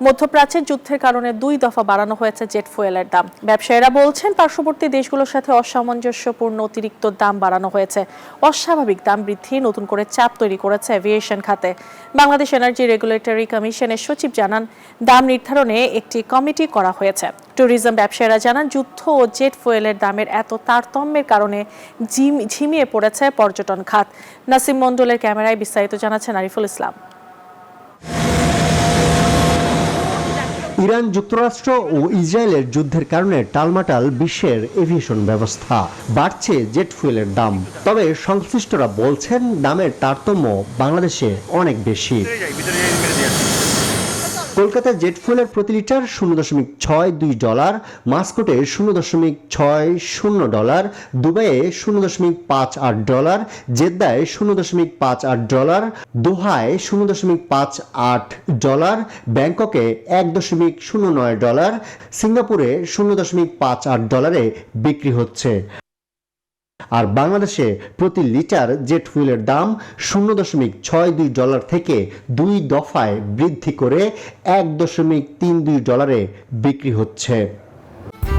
মধ্যপ্রাচ্যের যুদ্ধের কারণে 2 দফা বাড়ানো হয়েছে জেট ফুয়েলের দাম। ব্যবসায়ীরা বলছেন পার্শ্ববর্তী দেশগুলোর সাথে অসামঞ্জস্যপূর্ণ অতিরিক্ত দাম বাড়ানো হয়েছে। অস্বাভাবিক দাম বৃদ্ধি নতুন করে চাপ তৈরি করেছে এভিয়েশন খাতে। বাংলাদেশ এনার্জি রেগুলেটরি কমিশনের সচিব জানান, দাম নির্ধারণে একটি কমিটি করা হয়েছে। ট্যুরিজম ব্যবসায়ীরা জানান, যুদ্ধ ও জেট ফুয়েলের দামের এত তারতম্যের কারণে ঝিমিয়ে পড়েছে পর্যটন খাত। নাসিম মণ্ডলের ক্যামেরায় বিস্তারিত জানাচ্ছেন আরিফুল ইসলাম। ইরান, যুক্তরাষ্ট্র ও ইসরায়েলের যুদ্ধের কারণে টালমাটাল বিশ্বের এভিয়েশন ব্যবস্থা। বাড়ছে জেট ফুয়েলের দাম। তবে সংশ্লিষ্টরা বলছেন, দামের তারতম্য বাংলাদেশে অনেক বেশি। কলকাতায় জেট ফুয়েলের প্রতি লিটার $0.62, মাস্কোটে $0.60, দুবাইয়ে $0.58, জেদ্দায় $0.58, দোহায় $0.58, ব্যাংককে $1.09, সিঙ্গাপুরে $0.58 বিক্রি হচ্ছে। আর বাংলাদেশে প্রতি লিটার জেট ফুয়েলের দাম $0.62 থেকে 2 দফায় বৃদ্ধি করে $1.32 বিক্রি হচ্ছে।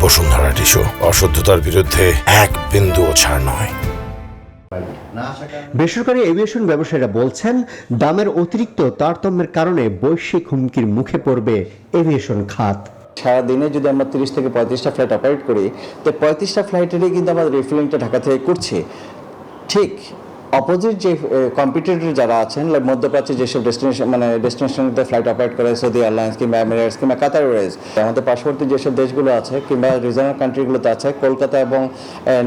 বসুন্ধরা টিস্যু, অশুদ্ধতার বিরুদ্ধে এক বিন্দুও ছাড় নয়। বেসরকারি এভিয়েশন ব্যবসায়ীরা বলছেন, দামের অতিরিক্ত তারতম্যের কারণে বৈশ্বিক হুমকির মুখে পড়বে এভিয়েশন খাত। সারাদিনে যদি আমরা 30 থেকে 35টা ফ্লাইট অপারেট করি, তো 35টা ফ্লাইটেরই কিন্তু আমরা রিফিলিংটা ঢাকা থেকে করছি। ঠিক অপোজিট যে কম্পিটিটর যারা আছেন, মধ্যপ্রাচ্যে যেসব ডেস্টিনেশনতে ফ্লাইট অপারেট করে, সৌদি এয়ারলাইন্স কিংবা এমিরেটস কিংবা কাতার এয়ারওয়েজ, আমাদের পার্শ্ববর্তী যেসব দেশগুলো আছে কিংবা রিজনাল কান্ট্রিগুলোতে আছে, কলকাতা এবং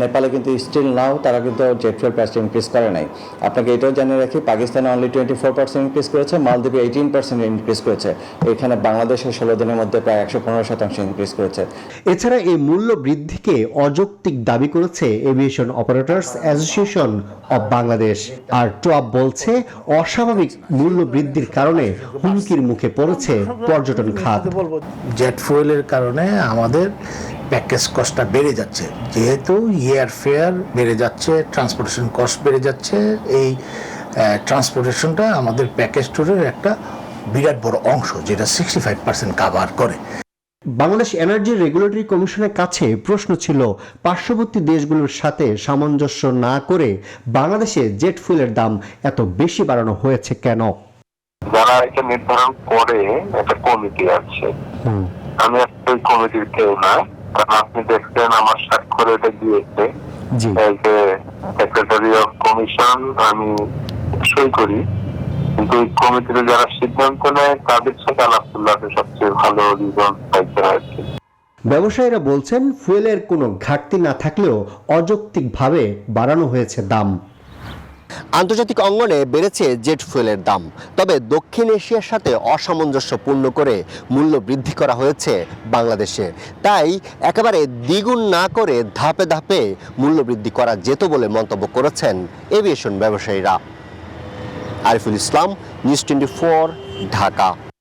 নেপালে কিন্তু স্টিল নাও তারা কিন্তু জেট ফুয়েল প্রাইসটা ইনক্রিজ করে নাই। আপনাকে এটাও জানিয়ে রাখি, পাকিস্তানে অনলি 24% ইনক্রিজ করেছে, মালদ্বীপে 18% ইনক্রিজ করেছে, এখানে বাংলাদেশের 16 দিনের মধ্যে প্রায় 115% ইনক্রিজ করেছে। এছাড়া এই মূল্য বৃদ্ধিকে অযৌক্তিক দাবি করেছে aviation operators association of Bangladesh. আর ট্রাপ বলছে, অস্বাভাবিক মূল্য বৃদ্ধির কারণে হুমকির মুখে পড়েছে পর্যটন খাত। জেট ফুয়েলের কারণে আমাদের প্যাকেজ কস্টটা বেড়ে যাচ্ছে, যেহেতু এয়ার ফেয়ার বেড়ে যাচ্ছে, ট্রান্সপোর্টেশন কস্ট বেড়ে যাচ্ছে। এই ট্রান্সপোর্টেশনটা আমাদের প্যাকেজ ট্যুরের একটা বিরাট বড় অংশ, যেটা 65% কাভার করে। বাংলাদেশ এনার্জি রেগুলেটরি কমিশনের কাছে প্রশ্ন ছিল, পার্শ্ববর্তী দেশগুলোর সাথে সামঞ্জস্য না করে বাংলাদেশে জেট ফুয়েলের দাম এত বেশি বাড়ানো হয়েছে কেন? যারা এটা নির্ধারণ করে একটা কমিটি আছে, আমি ওই কমিটির কেউ না, কারণ আপনি দেখছেন আমার স্বাক্ষর এটা দিয়েছে সেক্রেটারি অফ কমিশন, আমি সই করি, কিন্তু ওই কমিটিতে যারা সিদ্ধান্ত নেয় তাদের সাথে আলাদুল্লাহ সবচেয়ে ভালো রিজল্ট পাইতে হয়। ব্যবসায়ীরা বলছেন, ফুয়েলের কোনো ঘাটতি না থাকলেও অযৌক্তিকভাবে বাড়ানো হয়েছে দাম। আন্তর্জাতিক অঙ্গনে বেড়েছে জেট ফুয়েলের দাম, তবে দক্ষিণ এশিয়ার সাথে অসামঞ্জস্যপূর্ণ করে মূল্য বৃদ্ধি করা হয়েছে বাংলাদেশে। তাই একেবারে দ্বিগুণ না করে ধাপে ধাপে মূল্য বৃদ্ধি করা যেত বলে মন্তব্য করেছেন এভিয়েশন ব্যবসায়ীরা। আরিফুল ইসলাম, নিউজ 24, ঢাকা।